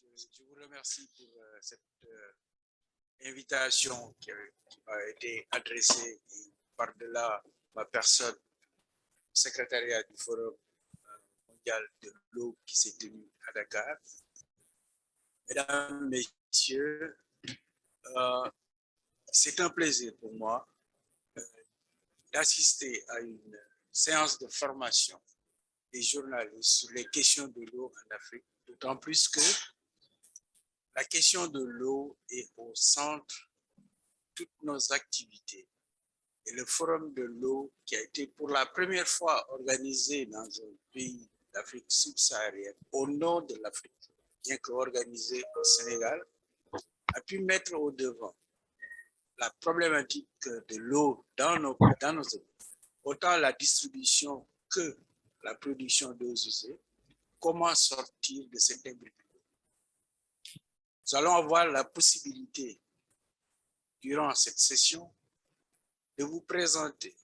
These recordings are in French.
Je vous remercie pour cette invitation qui m'a été adressée par-delà ma personne, secrétariat du Forum mondial de l'eau qui s'est tenu à Dakar. Mesdames, Messieurs, c'est un plaisir pour moi d'assister à une séance de formation des journalistes sur les questions de l'eau en Afrique, d'autant plus que la question de l'eau est au centre de toutes nos activités. Et le Forum de l'eau, qui a été pour la première fois organisé dans un pays d'Afrique subsaharienne, au nord de l'Afrique, bien qu'organisé au Sénégal, a pu mettre au devant la problématique de l'eau dans nos zones, autant la distribution que la production d'eau usée, comment sortir de cet imbroglio. Nous allons avoir la possibilité, durant cette session, de vous présenter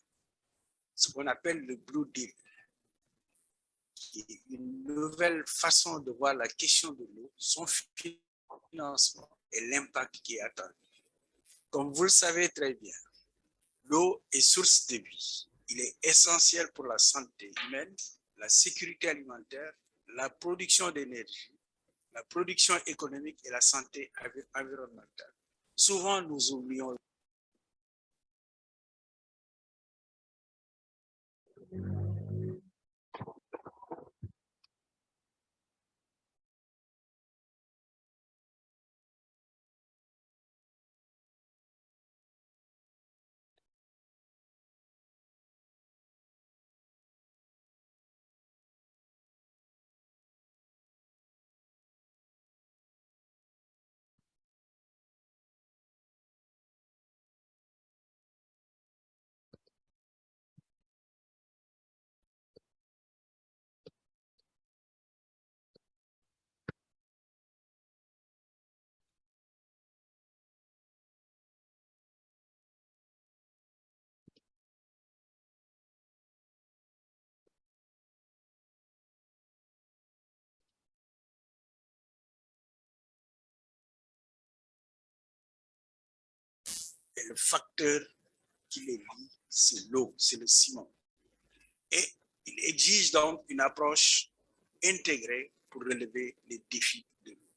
ce qu'on appelle le Blue Deal, qui est une nouvelle façon de voir la question de l'eau, son financement et l'impact qui est attendu. Comme vous le savez très bien, l'eau est source de vie. Il est essentiel pour la santé humaine, la sécurité alimentaire, la production d'énergie, la production économique et la santé environnementale. Souvent, nous oublions que le facteur qui les lie, c'est l'eau, c'est le ciment. Et il exige donc une approche intégrée pour relever les défis de l'eau.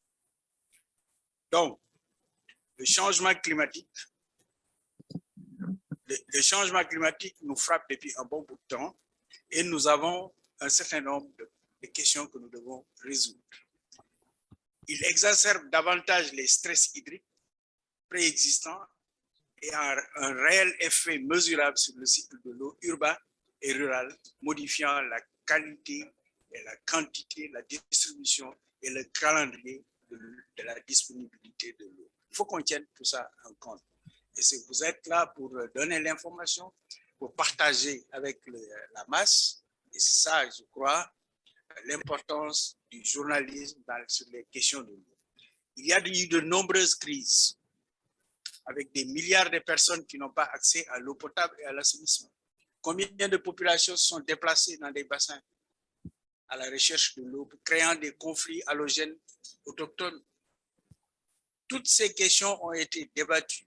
Donc, le changement climatique nous frappe depuis un bon bout de temps et nous avons un certain nombre de questions que nous devons résoudre. Il exacerbe davantage les stress hydriques préexistants et a un réel effet mesurable sur le cycle de l'eau urbain et rural, modifiant la qualité et la quantité, la distribution et le calendrier de la disponibilité de l'eau. Il faut qu'on tienne tout ça en compte. Et vous êtes là pour donner l'information, pour partager avec la masse. Et c'est ça, je crois, l'importance du journalisme sur les questions de l'eau. Il y a eu de nombreuses crises avec des milliards de personnes qui n'ont pas accès à l'eau potable et à l'assainissement. Combien de populations sont déplacées dans des bassins à la recherche de l'eau, créant des conflits halogènes autochtones? Toutes ces questions ont été débattues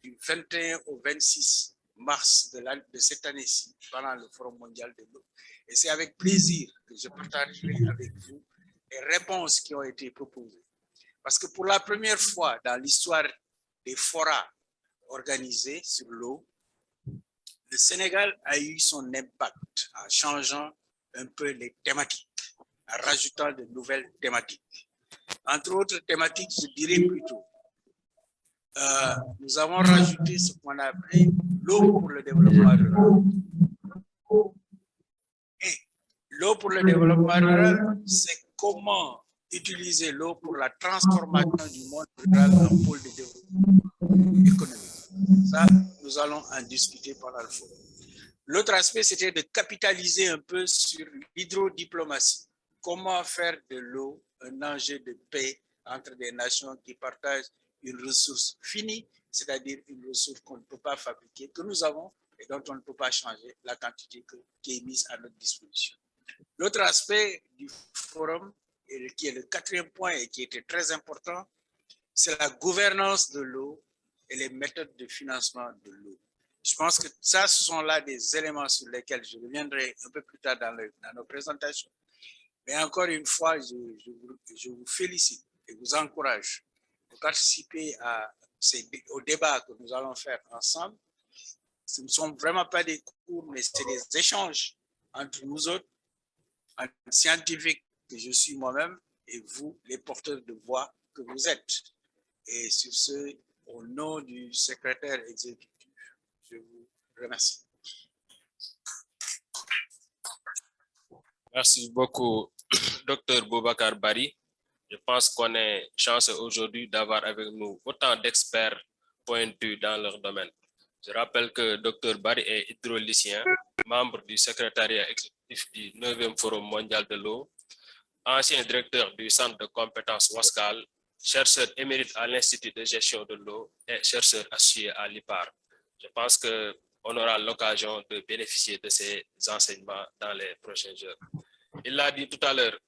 du 21 au 26 mars de cette année-ci pendant le Forum mondial de l'eau. Et c'est avec plaisir que je partagerai avec vous les réponses qui ont été proposées. Parce que pour la première fois dans l'histoire des forats organisés sur l'eau, le Sénégal a eu son impact en changeant un peu les thématiques, en rajoutant de nouvelles thématiques. Entre autres thématiques, je dirais plutôt, nous avons rajouté ce qu'on a appelé l'eau pour le développement rural. Et l'eau pour le développement rural, c'est comment utiliser l'eau pour la transformation du monde rural en pôle de développement économique. Ça, nous allons en discuter pendant le forum. L'autre aspect, c'était de capitaliser un peu sur l'hydrodiplomatie. Comment faire de l'eau un enjeu de paix entre des nations qui partagent une ressource finie, c'est-à-dire une ressource qu'on ne peut pas fabriquer, que nous avons et dont on ne peut pas changer la quantité qui est mise à notre disposition. L'autre aspect du forum qui est le quatrième point et qui était très important, c'est la gouvernance de l'eau et les méthodes de financement de l'eau. Je pense que ça, ce sont là des éléments sur lesquels je reviendrai un peu plus tard dans nos présentations. Mais encore une fois, je vous félicite et vous encourage de participer au débat que nous allons faire ensemble. Ce ne sont vraiment pas des cours, mais c'est des échanges entre nous autres, entre scientifiques que je suis moi-même et vous, les porteurs de voix que vous êtes. Et sur ce, au nom du secrétaire exécutif, je vous remercie. Merci beaucoup, Dr Boubacar Bari. Je pense qu'on est chanceux aujourd'hui d'avoir avec nous autant d'experts pointus dans leur domaine. Je rappelle que Dr Bari est hydraulicien, membre du secrétariat exécutif du 9e Forum mondial de l'eau, ancien directeur du centre de compétences Wascal, chercheur émérite à l'Institut de gestion de l'eau et chercheur associé à l'IPAR. Je pense qu'on aura l'occasion de bénéficier de ces enseignements dans les prochaines heures. Il l'a dit tout à l'heure,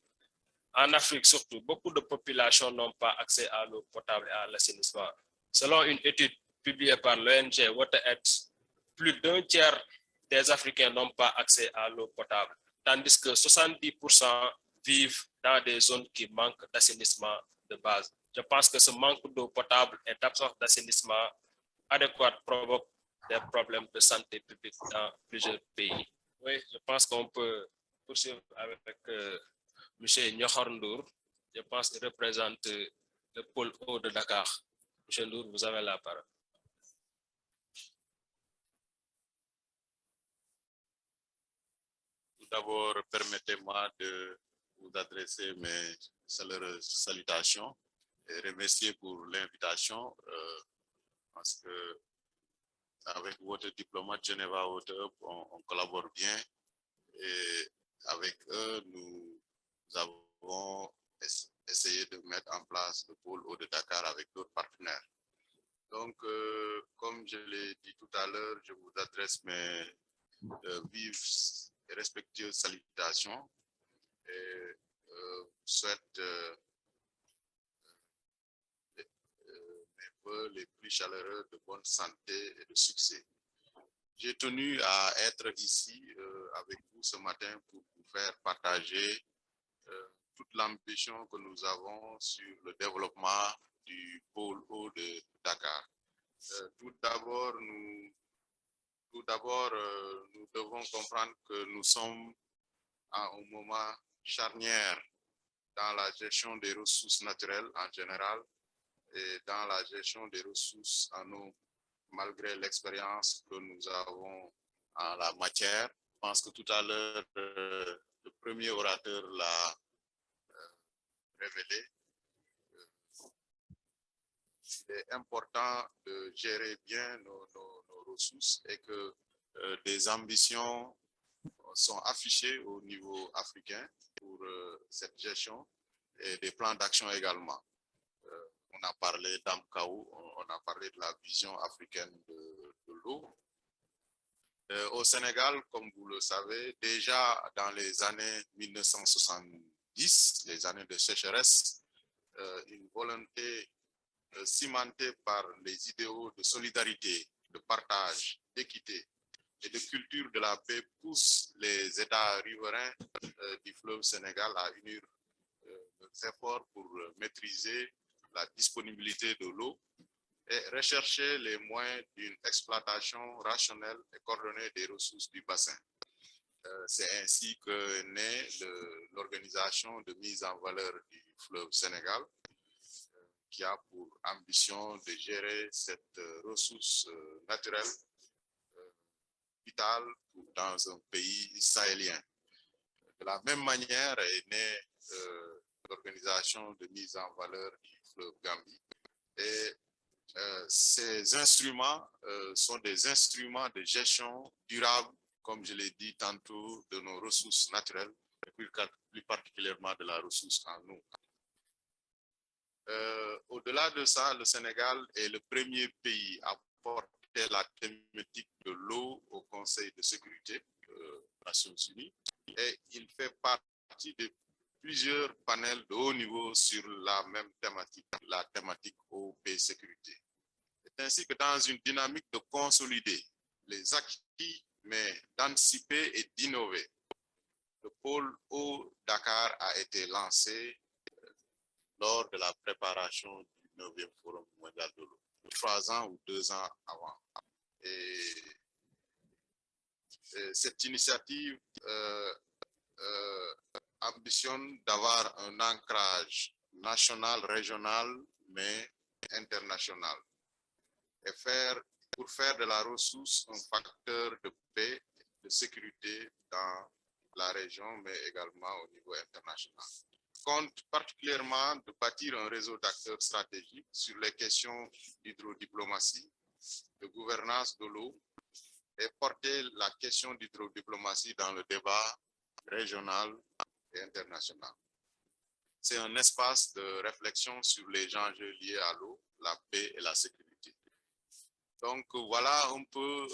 en Afrique surtout, beaucoup de populations n'ont pas accès à l'eau potable et à l'assainissement. Selon une étude publiée par l'ONG WaterEd, plus d'un tiers des Africains n'ont pas accès à l'eau potable, tandis que 70% vivent dans des zones qui manquent d'assainissement de base. Je pense que ce manque d'eau potable et d'absence d'assainissement adéquat provoque des problèmes de santé publique dans plusieurs pays. Oui, je pense qu'on peut poursuivre avec M. Nyokhar Ndour. Je pense qu'il représente le pôle eau de Dakar. M. Ndour, vous avez la parole. Tout d'abord, permettez-moi de vous adresser mes chaleureuses salutations et remercier pour l'invitation parce que avec votre diplomate Geneva Water, on collabore bien et avec eux, nous avons essayé de mettre en place le pôle eau de Dakar avec d'autres partenaires. Donc, comme je l'ai dit tout à l'heure, je vous adresse mes vives et respectueuses salutations et souhaite mes vœux les plus chaleureux de bonne santé et de succès. J'ai tenu à être ici avec vous ce matin pour vous faire partager toute l'ambition que nous avons sur le développement du pôle eau de Dakar. Tout d'abord, nous devons comprendre que nous sommes à un moment charnière dans la gestion des ressources naturelles en général et dans la gestion des ressources en eau, malgré l'expérience que nous avons en la matière. Je pense que tout à l'heure, le premier orateur l'a révélé. Il est important de gérer bien nos ressources et que des ambitions sont affichées au niveau africain pour cette gestion et des plans d'action également. On a parlé d'Amkaou, on a parlé de la vision africaine de l'eau. Au Sénégal, comme vous le savez, déjà dans les années 1970, les années de sécheresse, une volonté cimentée par les idéaux de solidarité, de partage, d'équité et de culture de la paix pousse les États riverains du fleuve Sénégal à unir leurs efforts pour maîtriser la disponibilité de l'eau et rechercher les moyens d'une exploitation rationnelle et coordonnée des ressources du bassin. C'est ainsi que naît l'organisation de mise en valeur du fleuve Sénégal, qui a pour ambition de gérer cette ressource naturelle vitale dans un pays sahélien. De la même manière est née l'organisation de mise en valeur du fleuve Gambie. Et ces instruments sont des instruments de gestion durable, comme je l'ai dit tantôt, de nos ressources naturelles, et plus particulièrement de la ressource en eau. Au-delà de ça, le Sénégal est le premier pays à porter la thématique de l'eau au Conseil de sécurité des Nations Unies et il fait partie des plusieurs panels de haut niveau sur la même thématique, la thématique eau, paix, sécurité. C'est ainsi que dans une dynamique de consolider les acquis, mais d'anticiper et d'innover, le pôle eau Dakar a été lancé lors de la préparation du 9e Forum mondial de l'eau, 3 ans ou 2 ans avant. Et cette initiative ambitionne d'avoir un ancrage national, régional, mais international. Et pour faire de la ressource un facteur de paix, de sécurité dans la région, mais également au niveau international. Compte particulièrement de bâtir un réseau d'acteurs stratégiques sur les questions d'hydrodiplomatie, de gouvernance de l'eau, et porter la question d'hydrodiplomatie dans le débat régional et international. C'est un espace de réflexion sur les enjeux liés à l'eau, la paix et la sécurité. Donc voilà un peu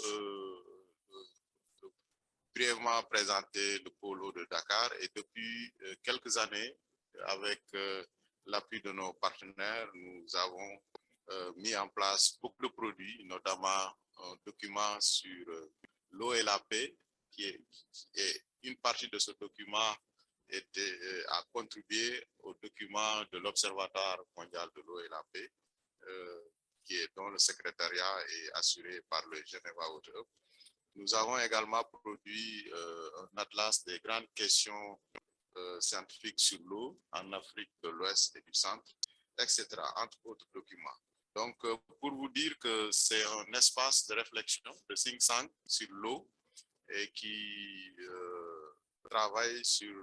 brièvement présenter le pôle eau de Dakar, et depuis quelques années, avec l'appui de nos partenaires, nous avons mis en place beaucoup de produits, notamment un document sur l'eau et la paix, qui est une partie de ce document a contribué au document de l'Observatoire mondial de l'eau et la paix, dont le secrétariat est assuré par le Geneva Water Hub. Nous avons également produit un atlas des grandes questions scientifiques sur l'eau en Afrique de l'Ouest et du Centre, etc., entre autres documents. Donc, pour vous dire que c'est un espace de réflexion, de think tank sur l'eau, et qui travaille sur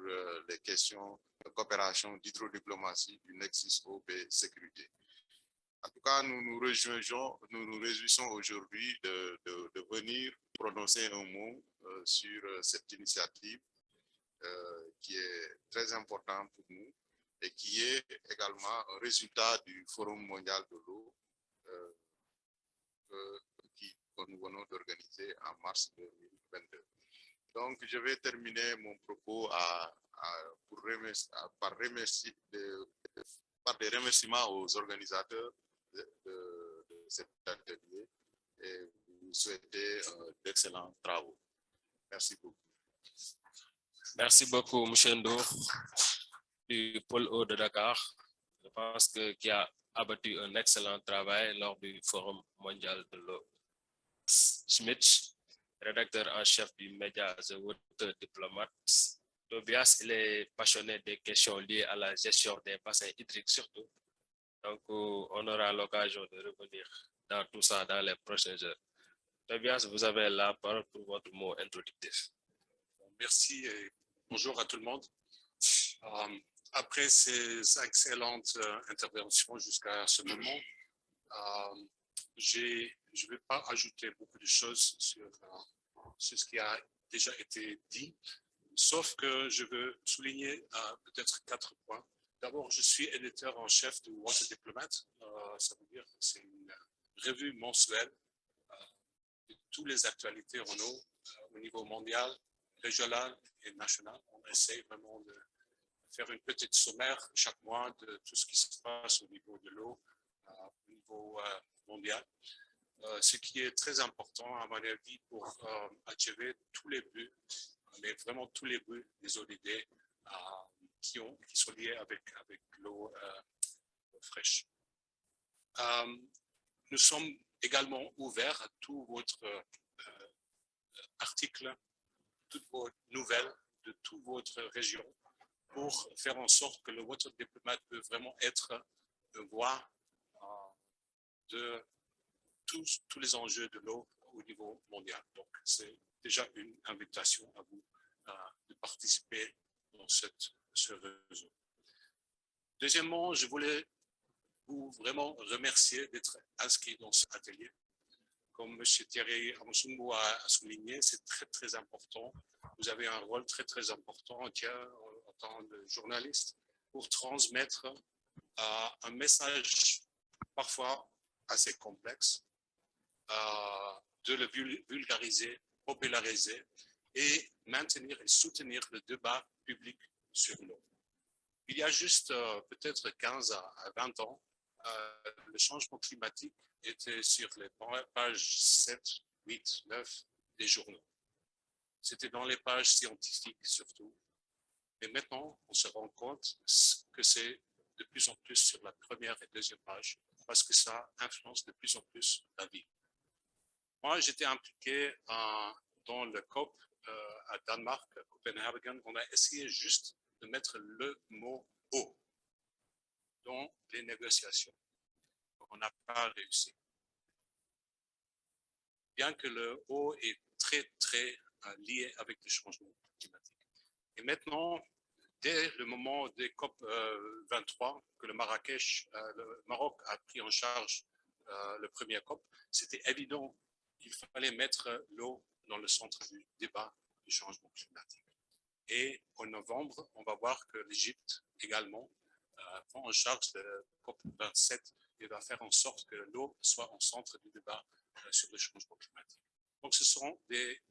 les questions de coopération, d'hydrodiplomatie, du nexus eau et sécurité. En tout cas, nous nous réjouissons aujourd'hui de venir prononcer un mot sur cette initiative qui est très importante pour nous et qui est également un résultat du Forum mondial de l'eau que nous venons d'organiser en mars 2022. Donc, je vais terminer mon propos par des remerciements aux organisateurs de cet atelier et vous souhaiter d'excellents travaux. Merci beaucoup. Merci beaucoup, M. Ndour, du pôle eau de Dakar. Je pense qu'il a abattu un excellent travail lors du Forum mondial de l'eau. Schmidt, rédacteur en chef du média The Water Diplomat. Tobias, il est passionné des questions liées à la gestion des bassins hydriques surtout. Donc, on aura l'occasion de revenir dans tout ça dans les prochaines heures. Tobias, vous avez la parole pour votre mot introductif. Merci et bonjour à tout le monde. Après ces excellentes interventions jusqu'à ce moment, je ne vais pas ajouter beaucoup de choses sur ce qui a déjà été dit, sauf que je veux souligner peut-être 4 points. D'abord, je suis éditeur en chef du Water Diplomat. Ça veut dire que c'est une revue mensuelle de toutes les actualités en eau au niveau mondial, régional et national. On essaie vraiment de faire une petite sommaire chaque mois de tout ce qui se passe au niveau de l'eau, au niveau mondial. Ce qui est très important, à mon avis, pour achever tous les buts, mais vraiment tous les buts des ODD qui sont liés avec l'eau fraîche. Nous sommes également ouverts à tous votre articles, toutes vos nouvelles de toute votre région pour faire en sorte que le Water Diplomat peut vraiment être une voix de tous les enjeux de l'eau au niveau mondial. Donc, c'est déjà une invitation à vous de participer dans ce réseau. Deuxièmement, je voulais vous vraiment remercier d'être inscrit dans cet atelier. Comme M. Thierry Amosungu a souligné, c'est très, très important. Vous avez un rôle très, très important en tant que journaliste pour transmettre un message parfois assez complexe, de le vulgariser, populariser et maintenir et soutenir le débat public sur l'eau. il y a juste peut-être 15 à 20 ans, le changement climatique était sur les pages 7, 8, 9 des journaux. C'était dans les pages scientifiques surtout. Mais maintenant, on se rend compte que c'est de plus en plus sur la première et deuxième page parce que ça influence de plus en plus la vie. Moi, j'étais impliqué dans le COP à Danemark, à Copenhagen. On a essayé juste de mettre le mot « eau » dans les négociations. On n'a pas réussi. Bien que le eau est très, très lié avec le changement climatique. Et maintenant, dès le moment des COP 23, que le Maroc a pris en charge le premier COP, c'était évident qu'il fallait mettre l'eau dans le centre du débat du changement climatique. Et en novembre, on va voir que l'Égypte également prend en charge le COP 27 et va faire en sorte que l'eau soit au centre du débat sur le changement climatique. Donc, ce seront des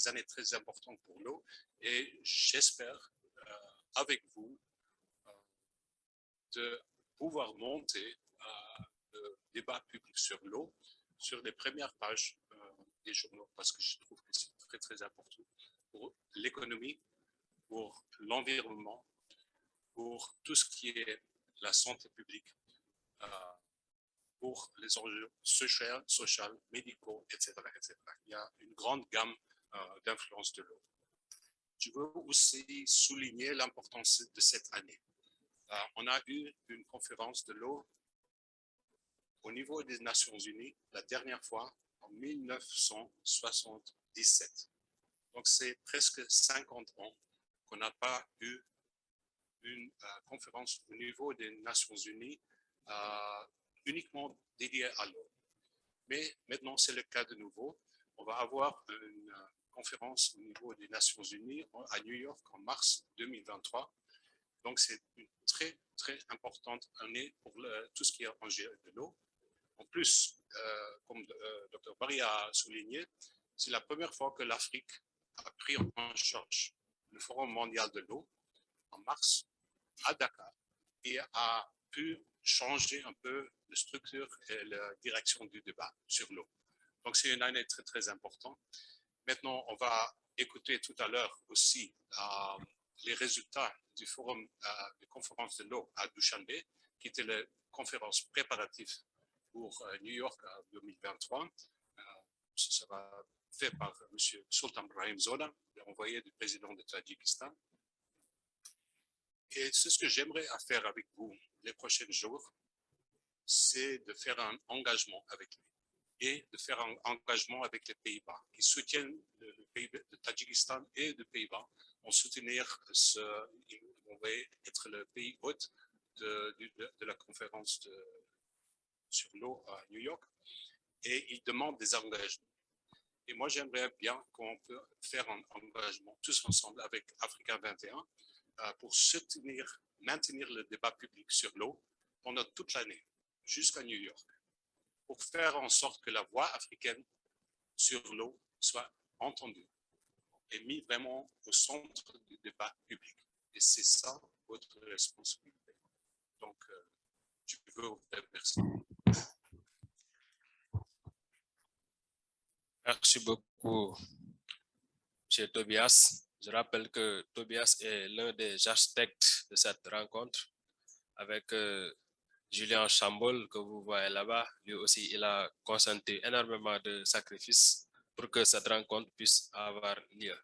années très importantes pour l'eau et j'espère avec vous de pouvoir monter le débat public sur l'eau sur les premières pages des journaux parce que je trouve que c'est très, très important pour l'économie, pour l'environnement, pour tout ce qui est la santé publique, pour les enjeux sociaux, médicaux, etc., etc. Il y a une grande gamme d'influence de l'eau. Je veux aussi souligner l'importance de cette année. On a eu une conférence de l'eau au niveau des Nations Unies la dernière fois en 1977. Donc, c'est presque 50 ans qu'on n'a pas eu une conférence au niveau des Nations Unies uniquement dédiée à l'eau. Mais maintenant, c'est le cas de nouveau. On va avoir une conférence au niveau des Nations Unies à New York en mars 2023. Donc, c'est une très, très importante année pour tout ce qui est enjeu de l'eau. En plus, comme Dr. Barry a souligné, c'est la première fois que l'Afrique a pris en charge le Forum mondial de l'eau en mars à Dakar et a pu changer un peu la structure et la direction du débat sur l'eau. Donc, c'est une année très, très importante. Maintenant, on va écouter tout à l'heure aussi les résultats du forum de conférence de l'eau à Dushanbe, qui était la conférence préparative pour New York en 2023. Ce sera fait par M. Sultan Brahim Zoda, l'envoyé du président du Tadjikistan. Et c'est ce que j'aimerais faire avec vous les prochains jours, c'est de faire un engagement avec lui et de faire un engagement avec les Pays-Bas qui soutiennent le Tadjikistan et les Pays-Bas en soutenir on va être le pays hôte de la conférence sur l'eau à New York et ils demandent des engagements. Et moi, j'aimerais bien qu'on peut faire un engagement tous ensemble avec Africa 21 pour maintenir le débat public sur l'eau pendant toute l'année, jusqu'à New York, pour faire en sorte que la voix africaine sur l'eau soit entendue et mise vraiment au centre du débat public. Et c'est ça votre responsabilité. Donc, je veux vous remercier. Merci beaucoup, M. Tobias. Je rappelle que Tobias est l'un des architectes de cette rencontre avec Julien Chambol, que vous voyez là-bas. Lui aussi, il a consenti énormément de sacrifices pour que cette rencontre puisse avoir lieu.